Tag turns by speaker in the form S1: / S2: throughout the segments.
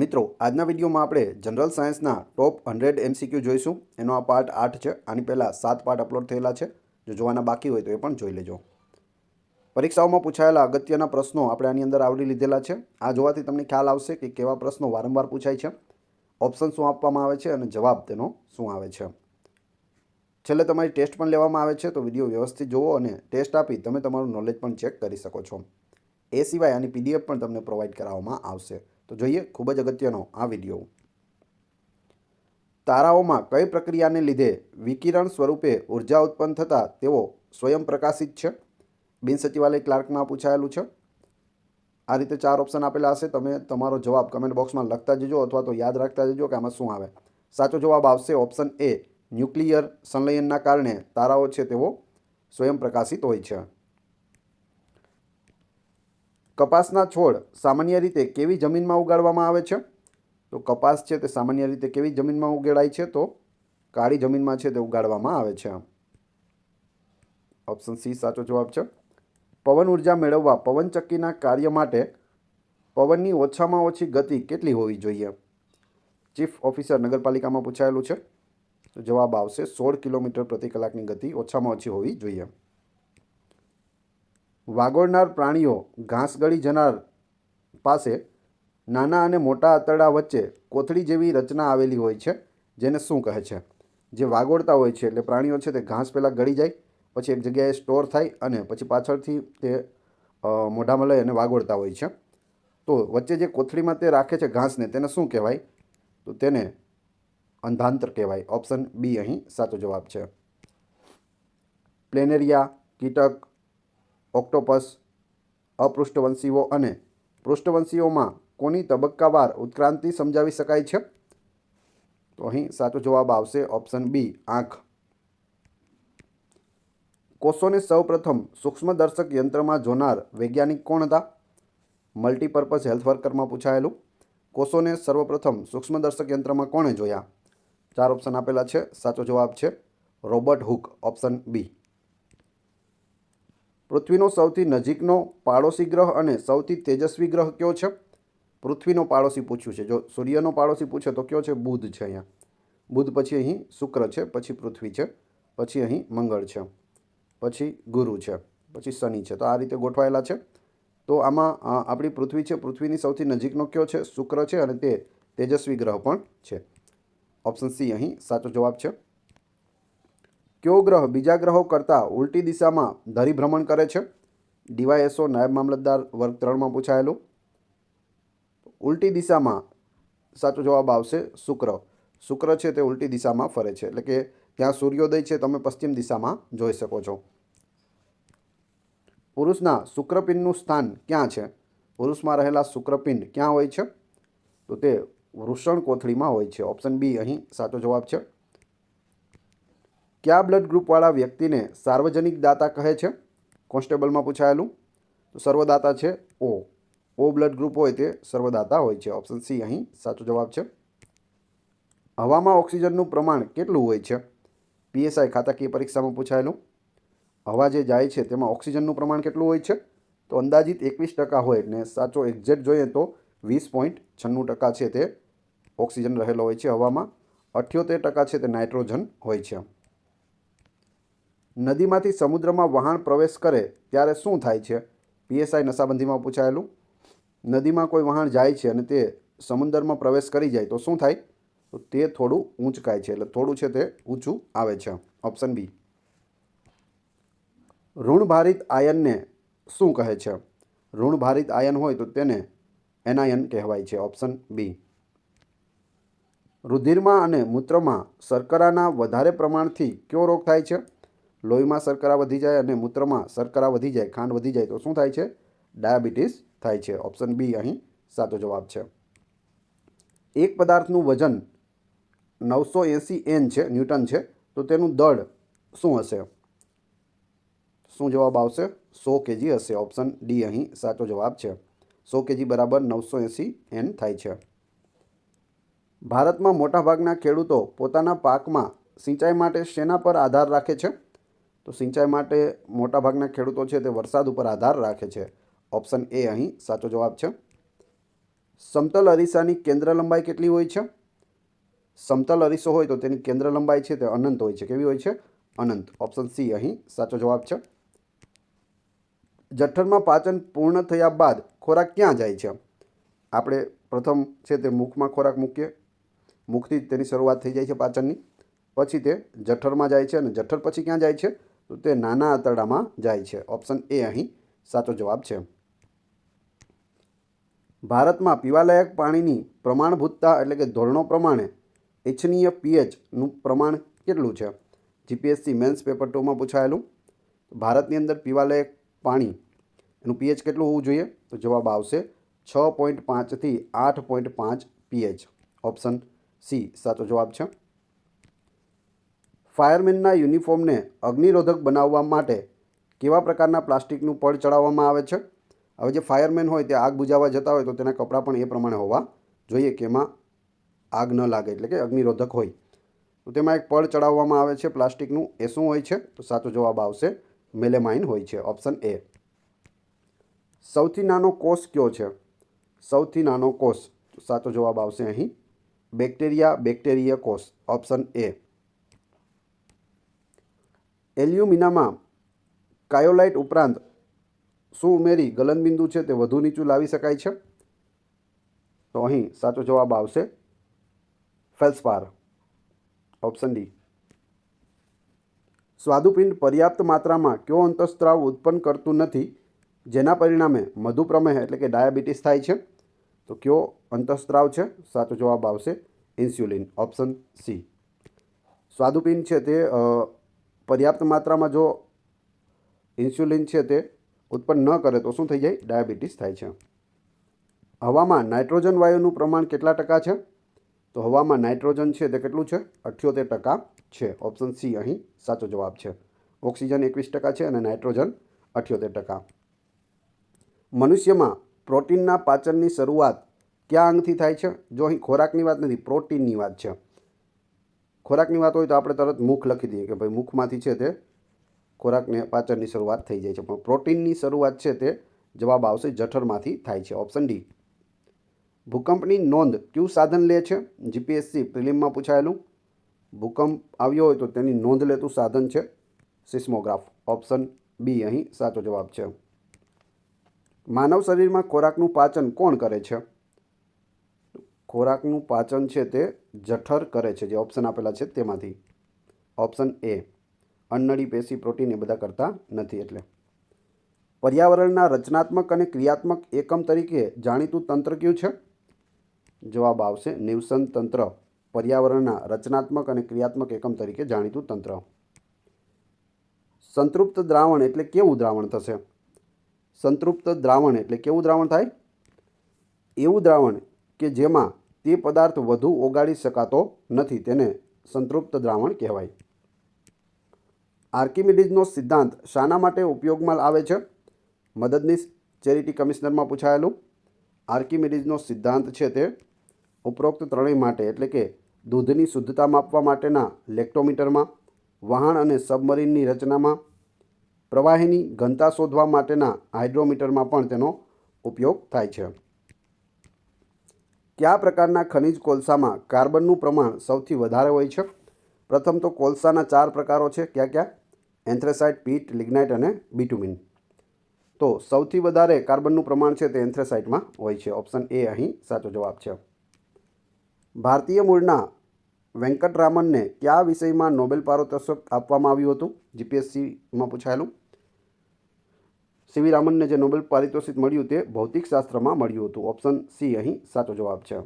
S1: મિત્રો, આજના વિડીયોમાં આપણે જનરલ સાયન્સના ટોપ 100 MCQ જોઈશું. એનો આ પાર્ટ 8 છે. આની પહેલાં 7 પાર્ટ અપલોડ થયેલા છે. જો જોવાના બાકી હોય તો એ પણ જોઈ લેજો. પરીક્ષાઓમાં પૂછાયેલા અગત્યના પ્રશ્નો આપણે આની અંદર આવરી લીધેલા છે. આ જોવાથી તમને ખ્યાલ આવશે કે કેવા પ્રશ્નો વારંવાર પૂછાય છે, ઓપ્શન શું આપવામાં આવે છે અને જવાબ તેનો શું આવે છે. છેલ્લે તમારી ટેસ્ટ પણ લેવામાં આવે છે, તો વિડીયો વ્યવસ્થિત જુઓ અને ટેસ્ટ આપી તમે તમારું નોલેજ પણ ચેક કરી શકો છો. એ સિવાય આની PDF પણ તમને પ્રોવાઈડ કરાવવામાં આવશે. તો જોઈએ ખૂબ જ અગત્યનો આ વિડીયો. તારાઓમાં કઈ પ્રક્રિયાને લીધે વિકિરણ સ્વરૂપે ઉર્જા ઉત્પન્ન થતાં તેઓ સ્વયં પ્રકાશિત છે? બિનસચિવાલય ક્લાર્કમાં પૂછાયેલું છે. આ રીતે 4 ઓપ્શન આપેલા હશે. તમે તમારો જવાબ કમેન્ટ બોક્સમાં લખતા જજો અથવા તો યાદ રાખતા જજો કે આમાં શું આવે. સાચો જવાબ આવશે ઓપ્શન એ. ન્યુક્લિયર સંલયનના કારણે તારાઓ છે તેઓ સ્વયં પ્રકાશિત હોય છે. કપાસના છોડ સામાન્ય રીતે કેવી જમીનમાં ઉગાડવામાં આવે છે? તો કપાસ છે તે સામાન્ય રીતે કેવી જમીનમાં ઉગાડાય છે? તો કાળી જમીનમાં છે તે ઉગાડવામાં આવે છે. ઓપ્શન સી સાચો જવાબ છે. પવન ઉર્જા મેળવવા પવનચક્કીના કાર્ય માટે પવનની ઓછામાં ઓછી ગતિ કેટલી હોવી જોઈએ? ચીફ ઓફિસર નગરપાલિકામાં પૂછાયેલું છે. તો જવાબ આવશે 16 કિલોમીટર પ્રતિ કલાકની ગતિ ઓછામાં ઓછી હોવી જોઈએ. વાગોળનાર પ્રાણીઓ ઘાસ ગળી જનાર પાસે નાના અને મોટા આંતરડા વચ્ચે કોથળી જેવી રચના આવેલી હોય છે, જેને શું કહે છે? જે વાગોળતા હોય છે એટલે પ્રાણીઓ છે તે ઘાસ પહેલાં ગળી જાય, પછી એક જગ્યાએ સ્ટોર થાય અને પછી પાછળથી તે મોઢામાં લઈ અને વાગોળતા હોય છે. તો વચ્ચે જે કોથળીમાં તે રાખે છે ઘાસને, તેને શું કહેવાય? તો તેને અંધાંતર કહેવાય. ઓપ્શન બી અહીં સાચો જવાબ છે. પ્લેનેરિયા, કીટક, ઓક્ટોપસ, અપૃષ્ઠવંશીઓ અને પૃષ્ઠવંશીઓમાં કોની તબક્કાવાર ઉત્ક્રાંતિ સમજાવી શકાય છે? તો અહીં સાચો જવાબ આવશે ઓપ્શન બી, આંખ. કોષોને સૌપ્રથમ સૂક્ષ્મદર્શક યંત્રમાં જોનાર વૈજ્ઞાનિક કોણ હતા? મલ્ટીપર્પઝ હેલ્થ વર્કરમાં પૂછાયેલું. કોષોને સર્વપ્રથમ સૂક્ષ્મદર્શક યંત્રમાં કોણે જોયા? 4 ઓપ્શન આપેલા છે. સાચો જવાબ છે રોબર્ટ હુક. Option B. પૃથ્વીનો સૌથી નજીકનો પાડોશી ગ્રહ અને સૌથી તેજસ્વી ગ્રહ કયો છે? પૃથ્વીનો પાડોશી પૂછ્યું છે. જો સૂર્યનો પાડોશી પૂછે તો કયો છે? બુધ છે. અહીંયા બુધ, પછી અહીં શુક્ર છે, પછી પૃથ્વી છે, પછી અહીં મંગળ છે, પછી ગુરુ છે, પછી શનિ છે. તો આ રીતે ગોઠવાયેલા છે. તો આમાં આપણી પૃથ્વી છે, પૃથ્વીની સૌથી નજીકનો કયો છે? શુક્ર છે અને તે તેજસ્વી ગ્રહ પણ છે. ઓપ્શન સી અહીં સાચો જવાબ છે. કયો ગ્રહ બીજા ગ્રહો કરતાં ઉલટી દિશામાં ધરીભ્રમણ કરે છે? DYSO નાયબ મામલતદાર વર્ગ 3માં પૂછાયેલું. ઉલટી દિશામાં સાચો જવાબ આવશે શુક્ર. શુક્ર છે તે ઉલટી દિશામાં ફરે છે, એટલે કે ત્યાં સૂર્યોદય છે તમે પશ્ચિમ દિશામાં જોઈ શકો છો. પુરુષના શુક્રપિંડનું સ્થાન ક્યાં છે? પુરુષમાં રહેલા શુક્રપિંડ ક્યાં હોય છે? તો તે વૃષણ કોથળીમાં હોય છે. ઓપ્શન બી અહીં સાચો જવાબ છે. કયા બ્લડ ગ્રુપવાળા વ્યક્તિને સાર્વજનિક દાતા કહે છે? કોન્સ્ટેબલમાં પૂછાયેલું. તો સર્વદાતા છે ઓ બ્લડ ગ્રુપ હોય તે સર્વદાતા હોય છે. ઓપ્શન સી અહીં સાચો જવાબ છે. હવામાં ઓક્સિજનનું પ્રમાણ કેટલું હોય છે? PSI ખાતાકીય પરીક્ષામાં પૂછાયેલું. હવા જે જાય છે તેમાં ઓક્સિજનનું પ્રમાણ કેટલું હોય છે? તો અંદાજિત 21% હોય, ને સાચો એક્ઝેક્ટ જોઈએ તો 20.96% છે તે ઓક્સિજન રહેલો હોય છે હવામાં. 78% છે તે નાઇટ્રોજન હોય છે. નદીમાંથી સમુદ્રમાં વહાણ પ્રવેશ કરે ત્યારે શું થાય છે? PSI નશાબંધીમાં પૂછાયેલું. નદીમાં કોઈ વહાણ જાય છે અને તે સમુદ્રમાં પ્રવેશ કરી જાય તો શું થાય? તો તે થોડું ઊંચકાય છે, એટલે થોડું છે તે ઊંચું આવે છે. ઓપ્શન બી. ઋણભારિત આયનને શું કહે છે? ઋણભારિત આયન હોય તો તેને એનાયન કહેવાય છે. ઓપ્શન બી. રુધિરમાં અને મૂત્રમાં શર્કરાના વધારે પ્રમાણથી કયો રોગ થાય છે? લોહીમાં શર્કરા વધી જાય અને મૂત્રમાં શર્કરા વધી જાય, ખાંડ વધી જાય તો શું થાય છે? ડાયાબિટીસ થાય છે. ઓપ્શન બી અહીં સાચો જવાબ છે. એક પદાર્થનું વજન 980 N છે, ન્યૂટન છે, તો તેનું દળ શું હશે? શું જવાબ આવશે? 100 kg હશે. ઓપ્શન ડી અહીં સાચો જવાબ છે. 100 kg બરાબર 980 N થાય છે. ભારતમાં મોટાભાગના ખેડૂતો પોતાના પાકમાં સિંચાઈ માટે શેના પર આધાર રાખે છે? તો સિંચાઈ માટે મોટાભાગના ખેડૂતો છે તે વરસાદ ઉપર આધાર રાખે છે. ઓપ્શન એ અહીં સાચો જવાબ છે. સમતલ અરીસાની કેન્દ્ર લંબાઈ કેટલી હોય છે? સમતલ અરીસો હોય તો તેની કેન્દ્ર લંબાઈ છે તે અનંત હોય છે. કેવી હોય છે? અનંત. ઓપ્શન સી અહીં સાચો જવાબ છે. જઠરમાં પાચન પૂર્ણ થયા બાદ ખોરાક ક્યાં જાય છે? આપણે પ્રથમ છે તે મુખમાં ખોરાક મૂકીએ, મુખથી જ તેની શરૂઆત થઈ જાય છે પાચનની, પછી તે જઠરમાં જાય છે અને જઠર પછી ક્યાં જાય છે? તો તે નાના આંતરડામાં જાય છે. ઓપ્શન એ અહીં સાચો જવાબ છે. ભારતમાં પીવાલાયક પાણીની પ્રમાણભૂતતા એટલે કે ધોરણો પ્રમાણે ઇચ્છનીય પીએચનું પ્રમાણ કેટલું છે? જીપીએસસી મેન્સ પેપર 2માં પૂછાયેલું. ભારતની અંદર પીવાલાયક પાણી એનું પીએચ કેટલું હોવું જોઈએ? તો જવાબ આવશે 6.5થી 8.5 પીએચ. ઓપ્શન સી સાચો જવાબ છે. ફાયરમેનના યુનિફોર્મને અગ્નિરોધક બનાવવા માટે કેવા પ્રકારના પ્લાસ્ટિકનું પડ ચડાવવામાં આવે છે? હવે જે ફાયરમેન હોય તે આગ બુઝાવવા જતા હોય તો તેના કપડાં પણ એ પ્રમાણે હોવા જોઈએ કે એમાં આગ ન લાગે, એટલે કે અગ્નિરોધક હોય. તો તેમાં એક પડ ચડાવવામાં આવે છે પ્લાસ્ટિકનું. એ શું હોય છે? તો સાચો જવાબ આવશે મેલેમાઇન હોય છે. Option A. સૌથી નાનો કોષ કયો છે? સૌથી નાનો કોષ, તો સાચો જવાબ આવશે અહીં બેક્ટેરિયા કોષ. Option A. એલ્યુમિનામાં કાયોલાઇટ ઉપરાંત શું ઉમેરી ગલનબિંદુ છે તે વધુ નીચું લાવી શકાય છે? તો અહીં સાચો જવાબ આવશે ફેલ્સપાર. Option D. સ્વાદુપિંડ પર્યાપ્ત માત્રામાં કયો અંતઃસ્ત્રાવ ઉત્પન્ન કરતું નથી જેના પરિણામે મધુપ્રમેહ એટલે કે ડાયાબિટીસ થાય છે? તો કયો અંતઃસ્ત્રાવ છે? સાચો જવાબ આવશે ઇન્સ્યુલિન. Option C. સ્વાદુપિંડ છે તે પર્યાપ્ત માત્રામાં જો ઇન્સ્યુલિન છે તે ઉત્પન્ન ન કરે તો શું થઈ જાય? ડાયાબિટીસ થાય છે. હવામાં નાઇટ્રોજન વાયુનું પ્રમાણ કેટલા ટકા છે? તો હવામાં નાઇટ્રોજન છે તે કેટલું છે? 78% છે. ઓપ્શન સી અહીં સાચો જવાબ છે. ઓક્સિજન 21% છે અને નાઇટ્રોજન 78%. મનુષ્યમાં પ્રોટીનના પાચનની શરૂઆત કયા અંગથી થાય છે? જો અહીં ખોરાકની વાત નથી, પ્રોટીનની વાત છે. ખોરાકની વાત હોય તો આપણે તરત મુખ લખી દઈએ કે ભાઈ મુખમાંથી છે તે ખોરાકને પાચનની શરૂઆત થઈ જાય છે, પણ પ્રોટીનની શરૂઆત છે તે જવાબ આવશે જઠરમાંથી થાય છે. Option D. ભૂકંપની નોંધ કયું સાધન લે છે? જીપીએસસી પ્રિલિમમાં પૂછાયેલું. ભૂકંપ આવ્યો હોય તો તેની નોંધ લેતું સાધન છે સિસ્મોગ્રાફ. ઓપ્શન બી અહીં સાચો જવાબ છે. માનવ શરીરમાં ખોરાકનું પાચન કોણ કરે છે? ખોરાકનું પાચન છે તે જઠર કરે છે, જે ઓપ્શન આપેલા છે તેમાંથી. Option A. અન્નળી, પેશી, પ્રોટીન એ બધા કરતા નથી એટલે. પર્યાવરણના રચનાત્મક અને ક્રિયાત્મક એકમ તરીકે જાણીતું તંત્ર કયું છે? જવાબ આવશે નિવસન તંત્ર. પર્યાવરણના રચનાત્મક અને ક્રિયાત્મક એકમ તરીકે જાણીતું તંત્ર. સંતૃપ્ત દ્રાવણ એટલે કેવું દ્રાવણ થશે? સંતૃપ્ત દ્રાવણ એટલે કેવું દ્રાવણ થાય? એવું દ્રાવણ કે જેમાં તે પદાર્થ વધુ ઓગાળી શકાતો નથી તેને સંતૃપ્ત દ્રાવણ કહેવાય. આર્કિમિડીઝનો સિદ્ધાંત શાના માટે ઉપયોગમાં આવે છે? મદદનીશ ચેરિટી કમિશનરમાં પૂછાયેલું. આર્કિમિડીઝનો સિદ્ધાંત છે તે ઉપરોક્ત ત્રણેય માટે એટલે કે દૂધની શુદ્ધતા માપવા માટેના લેક્ટોમીટરમાં, વહાણ અને સબમરીનની રચનામાં, પ્રવાહીની ઘનતા શોધવા માટેના હાઇડ્રોમીટરમાં પણ તેનો ઉપયોગ થાય છે. કયા પ્રકારના ખનિજ કોલસામાં કાર્બનનું પ્રમાણ સૌથી વધારે હોય છે? પ્રથમ તો કોલસાના 4 પ્રકારો છે. કયા કયા? એન્થ્રેસાઇટ, પીટ, લિગ્નાઇટ અને બિટુમિન. તો સૌથી વધારે કાર્બનનું પ્રમાણ છે તે એન્થ્રેસાઇટમાં હોય છે. ઓપ્શન એ અહીં સાચો જવાબ છે. ભારતીય મૂળના વેંકટરામનને કયા વિષયમાં નોબેલ પારિતોષિક આપવામાં આવ્યું હતું? જીપીએસસીમાં પૂછાયેલું. સીવી રામનને જે નોબેલ પારિતોષિક મળ્યું તે ભૌતિકશાસ્ત્રમાં મળ્યું હતું. ઓપ્શન સી અહીં સાચો જવાબ છે.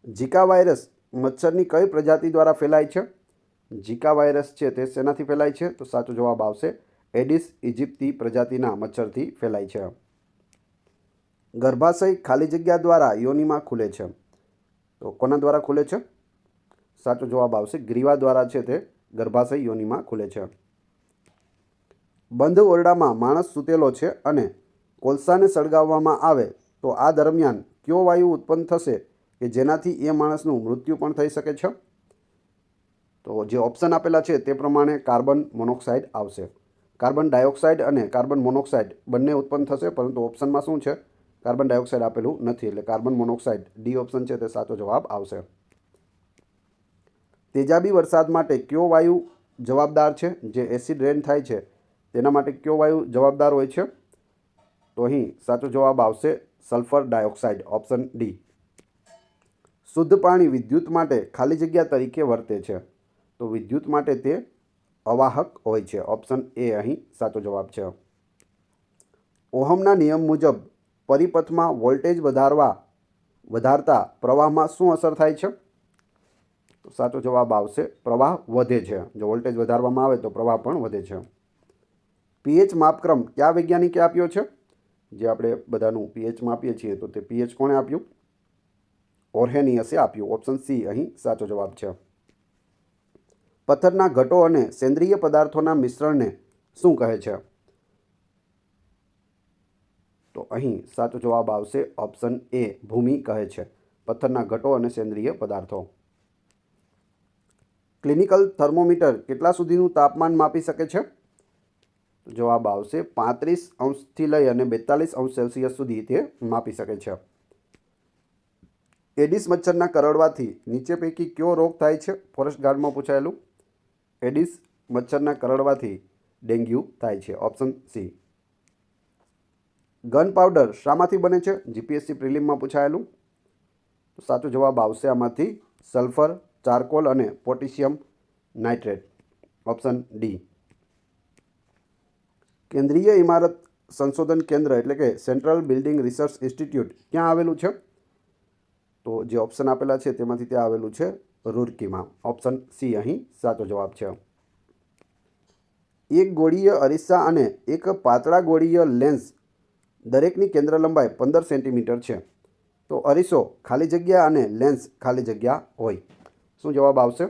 S1: ઝિકા વાયરસ મચ્છરની કઈ પ્રજાતિ દ્વારા ફેલાય છે? ઝિકા વાયરસ છે તે શેનાથી ફેલાય છે? તો સાચો જવાબ આવશે એડિસ ઇજિપ્તી પ્રજાતિના મચ્છરથી ફેલાય છે. ગર્ભાશય ખાલી જગ્યા દ્વારા યોનિમાં ખુલે છે. તો કોના દ્વારા ખુલે છે? સાચો જવાબ આવશે ગ્રીવા દ્વારા છે તે ગર્ભાશય યોનિમાં ખુલે છે. બંધ ઓરડામાં માણસ સૂતેલો છે અને કોલસાને સળગાવવામાં આવે તો આ દરમિયાન કયો વાયુ ઉત્પન્ન થશે કે જેનાથી એ માણસનું મૃત્યુ પણ થઈ શકે છે? તો જે ઓપ્શન આપેલા છે તે પ્રમાણે કાર્બન મોનોક્સાઇડ આવશે. કાર્બન ડાયોક્સાઇડ અને કાર્બન મોનોક્સાઇડ બંને ઉત્પન્ન થશે, પરંતુ ઓપ્શનમાં શું છે? કાર્બન ડાયોક્સાઇડ આપેલું નથી એટલે કાર્બન મોનોક્સાઇડ ડી ઓપ્શન છે તે સાચો જવાબ આવશે. તેજાબી વરસાદ માટે કયો વાયુ જવાબદાર છે? જે એસિડ રેન થાય છે તેના માટે કયો વાયુ જવાબદાર હોય છે? તો અહીં સાચો જવાબ આવશે સલ્ફર ડાયોક્સાઇડ ઓપ્શન ડી. શુદ્ધ પાણી વિદ્યુત માટે ખાલી જગ્યા તરીકે વર્તે છે તો વિદ્યુત માટે તે અવાહક હોય છે. ઓપ્શન એ અહીં સાચો જવાબ છે. ઓહમના નિયમ મુજબ પરિપથમાં વોલ્ટેજ વધારતા પ્રવાહમાં શું અસર થાય છે? તો સાચો જવાબ આવશે પ્રવાહ વધે છે. જો વોલ્ટેજ વધારવામાં આવે તો પ્રવાહ પણ વધે છે. પીએચ માપક્રમ કયા વૈજ્ઞાનિકે આપ્યો છે? જે આપણે બધાનું પીએચ માપીએ છીએ તો તે પીએચ કોણે આપ્યું? ઓર્હેનિયસે આપ્યું. ઓપ્શન સી અહીં સાચો જવાબ છે. પથ્થરના ઘટો અને સેન્દ્રિય પદાર્થોના મિશ્રણને શું કહે છે? તો અહીં સાચો જવાબ આવશે ઓપ્શન એ ભૂમિ કહે છે. પથ્થરના ઘટો અને સેન્દ્રિય પદાર્થો. ક્લિનિકલ થર્મોમીટર કેટલા સુધીનું તાપમાન માપી શકે છે? જવાબ આવશે 35° લઈ અને 42° સુધી તે માપી શકે છે. એડિસ મચ્છરના કરડવાથી નીચે પૈકી કયો રોગ થાય છે? ફોરેસ્ટ ગાર્ડમાં પૂછાયેલું. એડિસ મચ્છરના કરડવાથી ડેન્ગ્યુ થાય છે. Option C. ગન પાવડર શામાંથી બને છે? જીપીએસસી પ્રિલિમમાં પૂછાયેલું. તો સાચો જવાબ આવશે આમાંથી સલ્ફર, ચારકોલ અને પોટેશિયમ નાઇટ્રેટ. Option D. કેન્દ્રીય ઇમારત સંશોધન કેન્દ્ર એટલે કે સેન્ટ્રલ બિલ્ડિંગ રિસર્ચ ઇન્સ્ટિટ્યૂટ ક્યાં આવેલું છે? તો જે ઓપ્શન આપેલા છે તેમાંથી ત્યાં આવેલું છે રૂરકીમાં. ઓપ્શન સી અહીં સાચો જવાબ છે. એક ગોળીય અરીસા અને એક પાતળા ગોળીય લેન્સ દરેકની કેન્દ્ર લંબાઈ 15 સેન્ટીમીટર છે તો અરીસો ખાલી જગ્યા અને લેન્સ ખાલી જગ્યા હોય. શું જવાબ આવશે?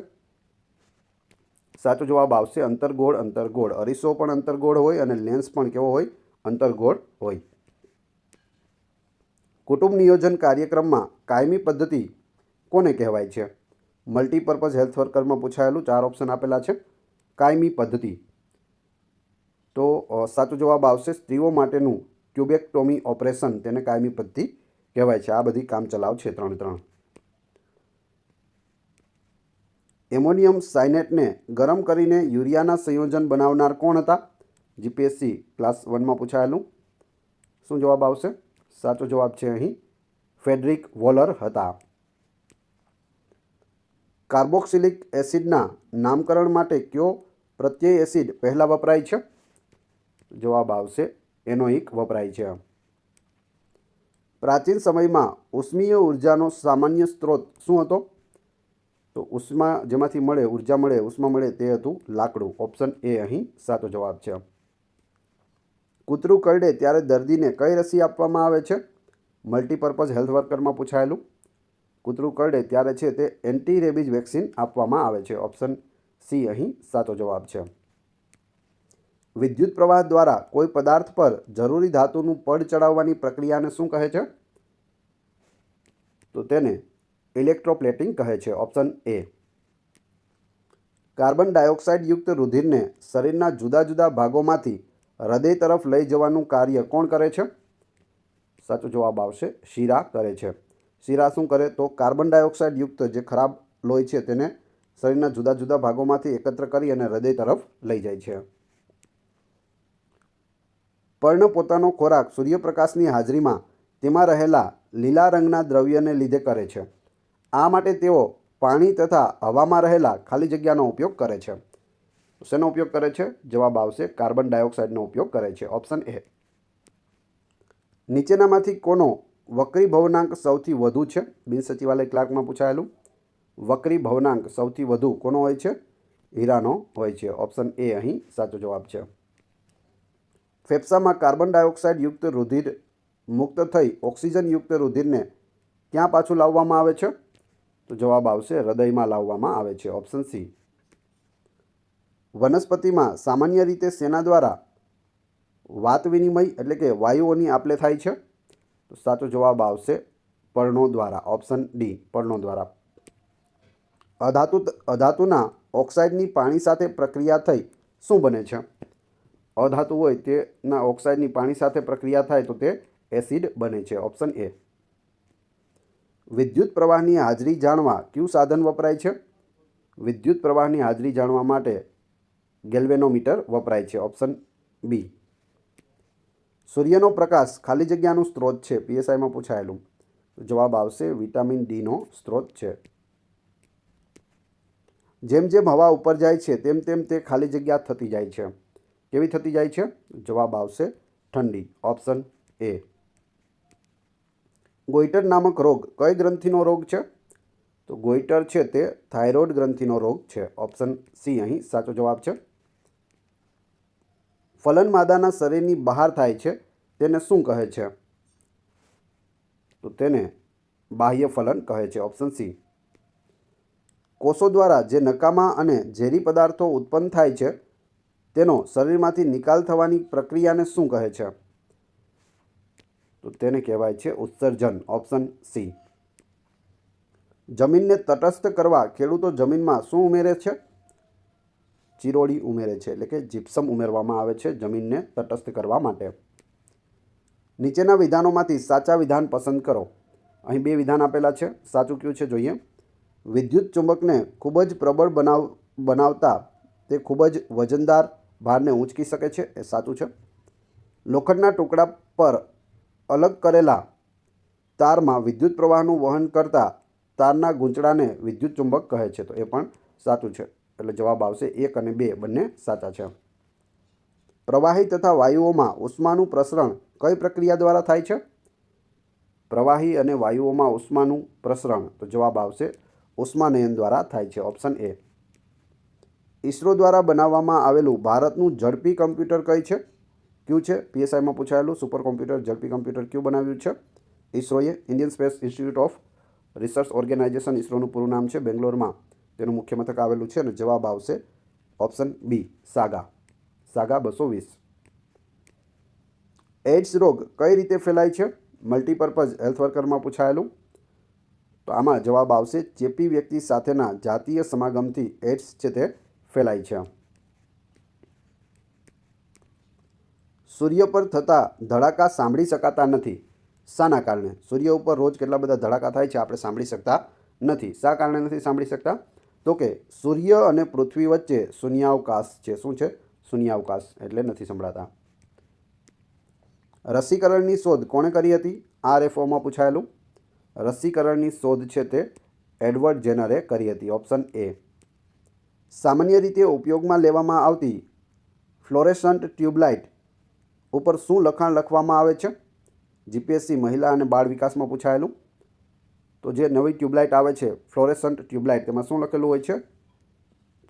S1: સાચો જવાબ આવશે અંતર્ગોળ અંતર્ગોળ. અરીસો પણ અંતર્ગોળ હોય અને લેન્સ પણ કેવો હોય? અંતર્ગોળ હોય. કુટુંબ નિયોજન કાર્યક્રમમાં કાયમી પદ્ધતિ કોને કહેવાય છે? મલ્ટીપર્પઝ હેલ્થ વર્કરમાં પૂછાયેલું. 4 ઓપ્શન આપેલા છે. કાયમી પદ્ધતિ તો સાચો જવાબ આવશે સ્ત્રીઓ માટેનું ટ્યુબેક્ટોમી ઓપરેશન તેને કાયમી પદ્ધતિ કહેવાય છે. આ બધી કામચલાઉ છે 3. એમોનિયમ સાયનેટને ગરમ કરીને યુરિયાના સંયોજન બનાવનાર કોણ હતા? જીપીએસસી ક્લાસ 1માં પૂછાયેલું. શું જવાબ આવશે? સાચો જવાબ છે અહીં ફેડરિક વોલર હતા. કાર્બોક્સિલિક એસિડના નામકરણ માટે કયો પ્રત્યય એસિડ પહેલાં વપરાય છે? જવાબ આવશે એનોઇક વપરાય છે. પ્રાચીન સમયમાં ઉષ્મીય ઉર્જાનો સામાન્ય સ્ત્રોત શું હતો? તો ઉષ્મા જેમાંથી ઉર્જા મળે તે હતું લાકડું. ઓપ્શન એ અહીં સાચો જવાબ છે. કૂતરું કરડે ત્યારે દર્દીને કઈ રસી આપવામાં આવે છે? મલ્ટીપર્પઝ હેલ્થ વર્કરમાં પૂછાયેલું. કૂતરું કરડે ત્યારે છે તે એન્ટી રેબીઝ વેક્સિન આપવામાં આવે છે. ઓપ્શન સી અહીં સાચો જવાબ છે. વિદ્યુત પ્રવાહ દ્વારા કોઈ પદાર્થ પર જરૂરી ધાતુનું પડ ચડાવવાની પ્રક્રિયાને શું કહે છે? તો તેને ઇલેક્ટ્રોપ્લેટિંગ કહે છે. Option A. કાર્બન ડાયોક્સાઇડ યુક્ત રુધિરને શરીરના જુદા જુદા ભાગોમાંથી હૃદય તરફ લઈ જવાનું કાર્ય કોણ કરે છે? સાચો જવાબ આવશે શીરા કરે છે. શીરા શું કરે? તો કાર્બન ડાયોક્સાઇડ યુક્ત જે ખરાબ લોહી છે તેને શરીરના જુદા જુદા ભાગોમાંથી એકત્ર કરી અને હૃદય તરફ લઈ જાય છે. પર્ણ પોતાનો ખોરાક સૂર્યપ્રકાશની હાજરીમાં તેમાં રહેલા લીલા રંગના દ્રવ્યને લીધે કરે છે. આ માટે તેઓ પાણી તથા હવામાં રહેલા ખાલી જગ્યાનો ઉપયોગ કરે છે. શેનો ઉપયોગ કરે છે? જવાબ આવશે કાર્બન ડાયોક્સાઇડનો ઉપયોગ કરે છે. Option A. નીચેનામાંથી કોનો વક્રી ભવનાંક સૌથી વધુ છે? બિનસચિવાલય ક્લાર્કમાં પૂછાયેલું. વક્રી ભવનાંક સૌથી વધુ કોનો હોય છે? હીરાનો હોય છે. ઓપ્શન એ અહીં સાચો જવાબ છે. ફેફસામાં કાર્બન ડાયોક્સાઇડ યુક્ત રુધિર મુક્ત થઈ ઓક્સિજન યુક્ત રુધિરને ક્યાં પાછું લાવવામાં આવે છે? તો જવાબ આવશે હૃદયમાં લાવવામાં આવે છે. Option C. વનસ્પતિમાં સામાન્ય રીતે શેના દ્વારા વાત વિનિમય એટલે કે વાયુઓની આપલે થાય છે? તો સાચો જવાબ આવશે પર્ણો દ્વારા. ઓપ્શન ડી પર્ણો દ્વારા. અધાતુના ઓક્સાઇડની પાણી સાથે પ્રક્રિયા થઈ શું બને છે? અધાતુ હોય તેના ઓક્સાઇડની પાણી સાથે પ્રક્રિયા થાય તો તે એસિડ બને છે. Option A. વિદ્યુત પ્રવાહની હાજરી જાણવા કયું સાધન વપરાય છે? વિદ્યુત પ્રવાહની હાજરી જાણવા માટે ગેલ્વેનોમીટર વપરાય છે. Option B. સૂર્યનો પ્રકાશ ખાલી જગ્યાનું સ્ત્રોત છે, પીએસઆઈમાં પૂછાયેલું. જવાબ આવશે વિટામિન ડીનો સ્ત્રોત છે. જેમ જેમ હવા ઉપર જાય છે તેમ તેમ તે ખાલી જગ્યા થતી જાય છે. કેવી થતી જાય છે? જવાબ આવશે ઠંડી. Option A. ગોઈટર નામક રોગ કઈ ગ્રંથિનો રોગ છે? તો ગોઈટર છે તે થાઇરોઇડ ગ્રંથિનો રોગ છે. ઓપ્શન સી અહીં સાચો જવાબ છે. ફલન માદાના શરીરની બહાર થાય છે તેને શું કહે છે? તો તેને બાહ્ય ફલન કહે છે. Option C. કોષો દ્વારા જે નકામા અને ઝેરી પદાર્થો ઉત્પન્ન થાય છે તેનો શરીરમાંથી નિકાલ થવાની પ્રક્રિયાને શું કહે છે? તો તેને કહેવાય છે ઉત્સર્જન. Option C. જમીનને તટસ્થ કરવા ખેડૂતો જમીનમાં શું ઉમેરે છે? ચિરોડી ઉમેરે છે, એટલે કે જીપ્સમ ઉમેરવામાં આવે છે જમીનને તટસ્થ કરવા માટે. નીચેના વિધાનોમાંથી સાચા વિધાન પસંદ કરો. અહીં 2 વિધાન આપેલા છે. સાચું કયું છે જોઈએ. વિદ્યુત ચુંબકને ખૂબ જ પ્રબળ બનાવતા તે ખૂબ જ વજનદાર ભારને ઊંચકી શકે છે, એ સાચું છે. લોખંડના ટુકડા પર અલગ કરેલા તારમાં વિદ્યુત પ્રવાહનું વહન કરતા તારના ગૂંચળાને વિદ્યુત ચુંબક કહે છે, તો એ પણ સાચું છે. એટલે જવાબ આવશે 1 અને 2 બંને સાચા છે. પ્રવાહી તથા વાયુઓમાં ઉષ્માનું પ્રસરણ કઈ પ્રક્રિયા દ્વારા થાય છે? પ્રવાહી અને વાયુઓમાં ઉષ્માનું પ્રસરણ, તો જવાબ આવશે ઉષ્માનયન દ્વારા થાય છે. Option A. ઇસરો દ્વારા બનાવવામાં આવેલું ભારતનું ઝડપી કમ્પ્યુટર કયું છે? પીએસઆઈમાં પૂછાયેલું સુપર કોમ્પ્યુટર ઝડપી કમ્પ્યુટર કયું બનાવ્યું છે? ઇસરોએ. Indian space institute of research organisation ઇસરોનું પૂરું નામ છે. બેંગ્લોરમાં તેનું મુખ્ય મથક આવેલું છે અને જવાબ આવશે ઓપ્શન બી સાગા. સાગા 220. એઇડ્સ રોગ કઈ રીતે ફેલાય છે? મલ્ટીપર્પઝ હેલ્થ વર્કરમાં પૂછાયેલું. તો આમાં જવાબ આવશે ચેપી વ્યક્તિ સાથેના જાતીય સમાગમથી એઇડ્સ છે તે ફેલાય છે. સૂર્ય પર થતા ધડાકા સાંભળી શકાતા નથી. શાના કારણે? સૂર્ય ઉપર રોજ કેટલા બધા ધડાકા થાય છે આપણે સાંભળી શકતા નથી. શા કારણે નથી સાંભળી શકતા? તો કે સૂર્ય અને પૃથ્વી વચ્ચે શૂન્યાવકાશ છે. શું છે? શૂન્યાવકાશ, એટલે નથી સંભળાતા. રસીકરણની શોધ કોણે કરી હતી? RFOમાં પૂછાયેલું. રસીકરણની શોધ છે તે એડવર્ડ જેનરે કરી હતી. Option A. સામાન્ય રીતે ઉપયોગમાં લેવામાં આવતી ફ્લોરેસન્ટ ટ્યુબલાઇટ ઉપર શું લખાણ લખવામાં આવે છે? જીપીએસસી મહિલા અને બાળ વિકાસમાં પૂછાયેલું. તો જે નવી ટ્યુબલાઇટ આવે છે ફ્લોરેસન્ટ ટ્યુબલાઇટ, તેમાં શું લખેલું હોય છે?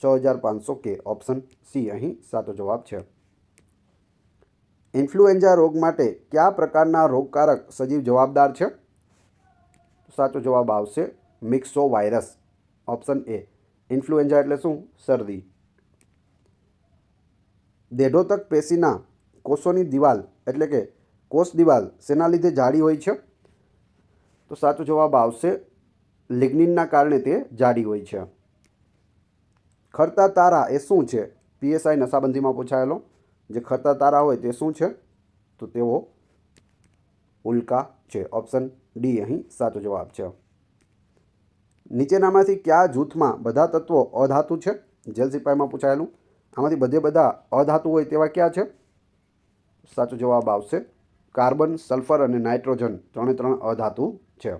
S1: 6500 કે. ઓપ્શન સી અહીં સાચો જવાબ છે. ઇન્ફ્લુએન્ઝા રોગ માટે કયા પ્રકારના રોગકારક સજીવ જવાબદાર છે? સાચો જવાબ આવશે મિક્સો વાયરસ. Option A. ઇન્ફ્લુએન્ઝા એટલે શું? શરદી. દેઢોતક પેશીના કોષોની દિવાલ એટલે કે કોષ દિવાલ શેના લીધે જાડી હોય છે? તો સાચો જવાબ આવશે લિગ્નિનના કારણે તે જાડી હોય છે. ખરતા તારા એ શું છે? પીએસઆઈ નશાબંધીમાં પૂછાયેલો. જે ખરતા તારા હોય તે શું છે? તો તેઓ ઉલ્કા છે. ઓપ્શન ડી અહીં સાચો જવાબ છે. નીચેનામાંથી કયા જૂથમાં બધા તત્વો અધાતુ છે? જેલ સિપાહીમાં પૂછાયેલું. આમાંથી બધા અધાતુ હોય તેવા ક્યાં છે? સાચો જવાબ આવશે કાર્બન, સલ્ફર અને નાઇટ્રોજન 3 અધાતુ છે.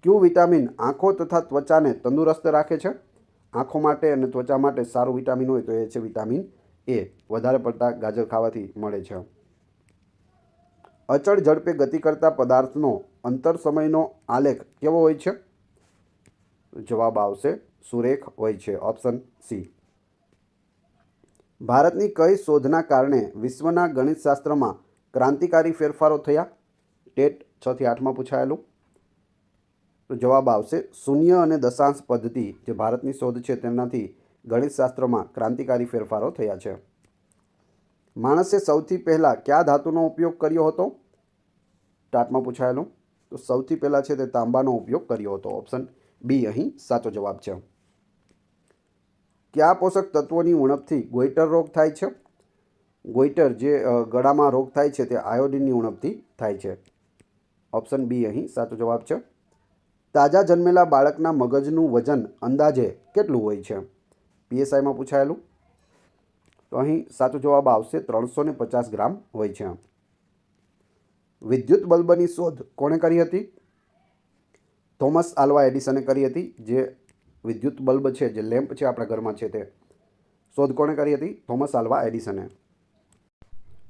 S1: કયું વિટામિન આંખો તથા ત્વચાને તંદુરસ્ત રાખે છે? આંખો માટે અને ત્વચા માટે સારું વિટામિન હોય તો એ છે વિટામિન એ. વધારે પડતા ગાજર ખાવાથી મળે છે. અચળ ઝડપે ગતિ કરતા પદાર્થનો અંતર સમયનો આલેખ કેવો હોય છે? જવાબ આવશે સુરેખ હોય છે. Option C. ભારતની કઈ શોધના કારણે વિશ્વના ગણિતશાસ્ત્રમાં ક્રાંતિકારી ફેરફારો થયા? ટેટ 6 થી 8માં પૂછાયેલું. તો જવાબ આવશે શૂન્ય અને દશાંશ પદ્ધતિ, જે ભારતની શોધ છે તેનાથી ગણિતશાસ્ત્રમાં ક્રાંતિકારી ફેરફારો થયા છે. માણસે સૌથી પહેલાં કયા ધાતુનો ઉપયોગ કર્યો હતો? ટાટમાં પૂછાયેલું. તો સૌથી પહેલાં છે તે તાંબાનો ઉપયોગ કર્યો હતો. ઓપ્શન બી અહીં સાચો જવાબ છે. કયા પોષક તત્વોની ઉણપથી ગોઈટર રોગ થાય છે? ગોઈટર જે ગળામાં રોગ થાય છે તે આયોડિનની ઉણપથી થાય છે. ઓપ્શન બી અહીં સાચો જવાબ છે. તાજા જન્મેલા બાળકના મગજનું વજન અંદાજે કેટલું હોય છે? પીએસઆઈમાં પૂછાયેલું. તો અહીં સાચો જવાબ આવશે 350 ગ્રામ હોય છે. વિદ્યુત બલ્બની શોધ કોણે કરી હતી? થોમસ આલ્વા એડિસને કરી હતી. જે વિદ્યુત બલ્બ છે, જે લેમ્પ છે આપણા ઘરમાં છે, તે શોધ કોણે કરી હતી? થોમસ આલ્વા એડિસને.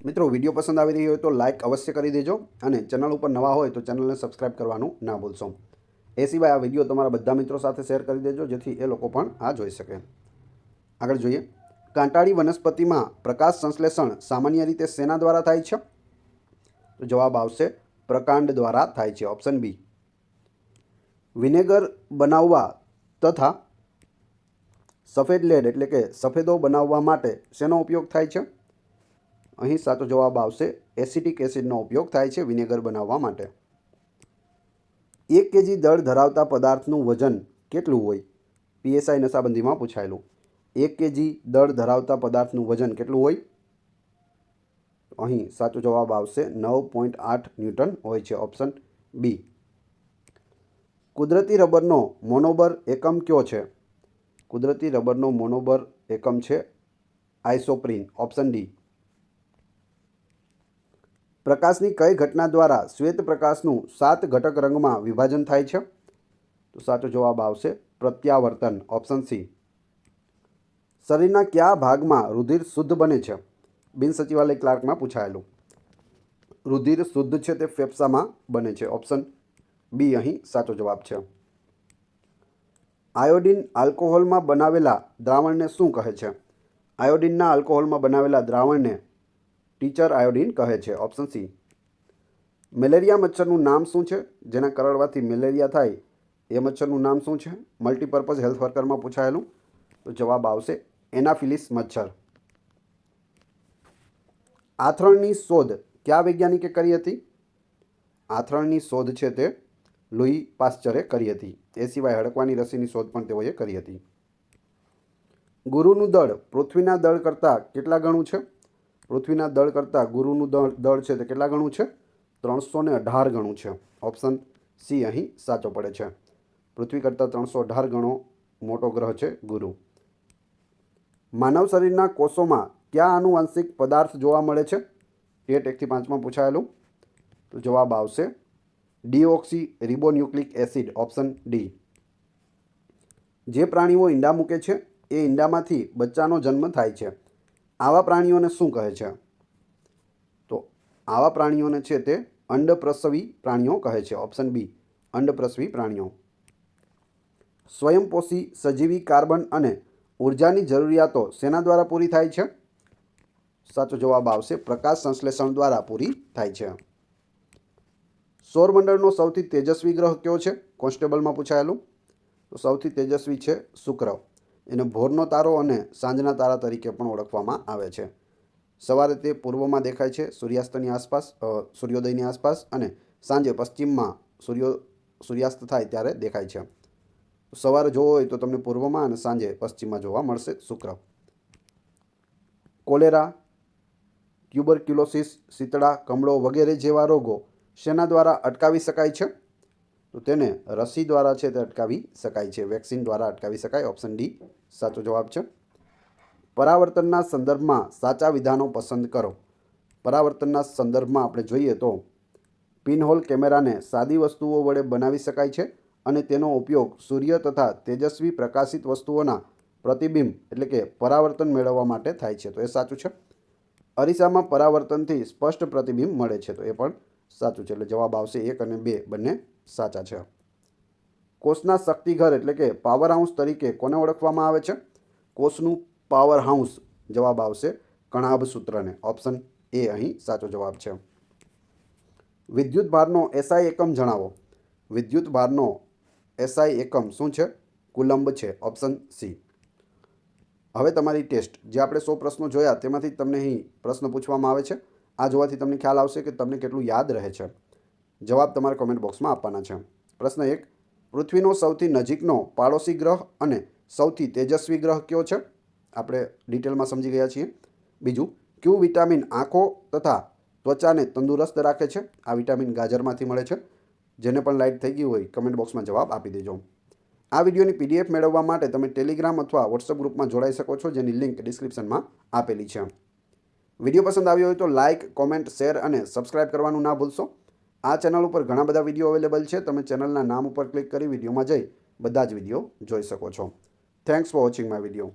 S1: મિત્રો, વિડીયો પસંદ આવી રહ્યો હોય તો લાઇક અવશ્ય કરી દેજો અને ચેનલ ઉપર નવા હોય તો ચેનલને સબસ્ક્રાઈબ કરવાનું ના ભૂલશો. એ સિવાય આ વિડીયો તમારા બધા મિત્રો સાથે શેર કરી દેજો, જેથી એ લોકો પણ આ જોઈ શકે. આગળ જોઈએ. કાંટાળી વનસ્પતિમાં પ્રકાશ સંશ્લેષણ સામાન્ય રીતે શેના દ્વારા થાય છે? તો જવાબ આવશે પ્રકાંડ દ્વારા થાય છે. ઓપ્શન બી. વિનેગર બનાવવા તથા સફેદ લેડ એટલે કે સફેદો બનાવવા માટે શેનો ઉપયોગ થાય છે? અહીં સાચો જવાબ આવશે એસિટિક એસિડનો ઉપયોગ થાય છે વિનેગર બનાવવા માટે. 1 kg દળ ધરાવતા પદાર્થનું વજન કેટલું હોય? પીએસઆઈ નશાબંધીમાં પૂછાયેલું. 1 kg દળ ધરાવતા પદાર્થનું વજન કેટલું હોય? અહીં સાચો જવાબ આવશે 9.8 ન્યૂટન હોય છે. Option B. કુદરતી રબરનો મોનોબર એકમ કયો છે? કુદરતી રબરનો મોનોબર એકમ છે આઇસોપ્રીન. Option D. પ્રકાશની કઈ ઘટના દ્વારા શ્વેત પ્રકાશનું 7 ઘટક રંગમાં વિભાજન થાય છે? તો સાચો જવાબ આવશે પ્રત્યાવર્તન. Option C. શરીરના કયા ભાગમાં રુધિર શુદ્ધ બને છે? બિન સચિવાલય ક્લાર્કમાં પૂછાયેલું. રુધિર શુદ્ધ છે તે ફેફસામાં બને છે. ઓપ્શન બી અહીં સાચો જવાબ છે. આયોડિન આલ્કોહોલમાં બનાવેલા દ્રાવણને શું કહે છે? આયોડિનના આલ્કોહોલમાં બનાવેલા દ્રાવણને ટીચર આયોડિન કહે છે. Option C. મેલેરિયા મચ્છરનું નામ શું છે? જેના કરડવાથી મેલેરિયા થાય એ મચ્છરનું નામ શું છે? મલ્ટીપર્પઝ હેલ્થ વર્કરમાં પૂછાયેલું. તો જવાબ આવશે એનાફિલિસ મચ્છર. આથરણની શોધ કયા વૈજ્ઞાનિકે કરી હતી? આથરણની શોધ છે તે લુઈ પાસ્ચરે કરી હતી. એ સિવાય હડકવાની રસીની શોધ પણ તેઓએ કરી હતી. ગુરુનું દળ પૃથ્વીના દળ કરતાં કેટલા ગણું છે? પૃથ્વીના દળ કરતાં ગુરુનું દળ છે તે કેટલા ગણું છે? 318 ગણું છે. ઓપ્શન સી અહીં સાચો પડે છે. પૃથ્વી કરતાં 318 ગણો મોટો ગ્રહ છે ગુરુ. માનવ શરીરના કોષોમાં કયા આનુવંશિક પદાર્થ જોવા મળે છે? ટેટ 1 થી 5માં પૂછાયેલું. તો જવાબ આવશે deoxy ribonucleic acid. Option D. જે પ્રાણીઓ ઈંડા મૂકે છે એ ઈંડામાંથી બચ્ચાનો જન્મ થાય છે, આવા પ્રાણીઓને શું કહે છે? તો આવા પ્રાણીઓને છે તે અંડપ્રસવી પ્રાણીઓ કહે છે. ઓપ્શન બી. અંડપ્રસવી પ્રાણીઓ. સ્વયંપોષી સજીવી કાર્બન અને ઉર્જાની જરૂરિયાતો શેના દ્વારા પૂરી થાય છે? સાચો જવાબ આવશે પ્રકાશ સંશ્લેષણ દ્વારા પૂરી થાય છે. સૌરમંડળનો સૌથી તેજસ્વી ગ્રહ કયો છે? કોન્સ્ટેબલમાં પૂછાયેલું. તો સૌથી તેજસ્વી છે શુક્ર. એને ભોરનો તારો અને સાંજના તારા તરીકે પણ ઓળખવામાં આવે છે. સવારે તે પૂર્વમાં દેખાય છે સૂર્યાસ્તની આસપાસ, સૂર્યોદયની આસપાસ, અને સાંજે પશ્ચિમમાં સૂર્યાસ્ત થાય ત્યારે દેખાય છે. સવારે જોવો હોય તો તમને પૂર્વમાં અને સાંજે પશ્ચિમમાં જોવા મળશે શુક્ર. કોલેરા, ટ્યુબરક્યુલોસિસ, શીતળા, કમળો વગેરે જેવા રોગો શેના દ્વારા અટકાવી શકાય છે? તો તેને રસી દ્વારા છે તે અટકાવી શકાય છે. વેક્સિન દ્વારા અટકાવી શકાય. ઓપ્શન ડી સાચો જવાબ છે. પરાવર્તનના સંદર્ભમાં સાચા વિધાનો પસંદ કરો. પરાવર્તનના સંદર્ભમાં આપણે જોઈએ તો પિનહોલ કેમેરાને સાદી વસ્તુઓ વડે બનાવી શકાય છે અને તેનો ઉપયોગ સૂર્ય તથા તેજસ્વી પ્રકાશિત વસ્તુઓના પ્રતિબિંબ એટલે કે પરાવર્તન મેળવવા માટે થાય છે. તો એ સાચું છે. અરીસામાં પરાવર્તનથી સ્પષ્ટ પ્રતિબિંબ મળે છે. તો એ પણ સાચું છે. એટલે જવાબ આવશે 1 અને 2 બંને સાચા છે. કોષના શક્તિઘર એટલે કે પાવર હાઉસ તરીકે કોને ઓળખવામાં આવે છે? કોષનું પાવર હાઉસ જવાબ આવશે કણાભ સૂત્રને. ઓપ્શન એ અહીં સાચો જવાબ છે. વિદ્યુત ભારનો એસઆઈ એકમ જણાવો. વિદ્યુત ભારનો એસઆઈ એકમ શું છે? કુલંબ છે. Option C. હવે તમારી ટેસ્ટ, જે આપણે 100 પ્રશ્નો જોયા તેમાંથી તમને અહીં પ્રશ્ન પૂછવામાં આવે છે. આ જોવાથી તમને ખ્યાલ આવશે કે તમને કેટલું યાદ રહે છે. જવાબ તમારે કમેન્ટ બોક્સમાં આપવાના છે. પ્રશ્ન 1. પૃથ્વીનો સૌથી નજીકનો પાડોશી ગ્રહ અને સૌથી તેજસ્વી ગ્રહ કયો છે? આપણે ડિટેલમાં સમજી ગયા છીએ. બીજું, ક્યુ વિટામિન આંખો તથા ત્વચાને તંદુરસ્ત રાખે છે? આ વિટામિન ગાજરમાંથી મળે છે. જેને પણ લાઇટ થઈ ગઈ હોય કમેન્ટ બોક્સમાં જવાબ આપી દેજો. આ વિડીયોની PDF મેળવવા માટે તમે ટેલિગ્રામ અથવા વોટ્સઅપ ગ્રુપમાં જોડાઈ શકો છો, જેની લિંક ડિસ્ક્રિપ્શનમાં આપેલી છે. વિડીયો પસંદ આવ્યો હોય તો લાઇક, કોમેન્ટ, શેર અને સબસ્ક્રાઇબ કરવાનું ના ભૂલશો. આ ચેનલ ઉપર ઘણા બધા વિડીયો અવેલેબલ છે. તમે ચેનલના નામ ઉપર ક્લિક કરી વિડીયોમાં જઈ બધા જ વિડીયો જોઈ શકો છો. Thanks for watching my video.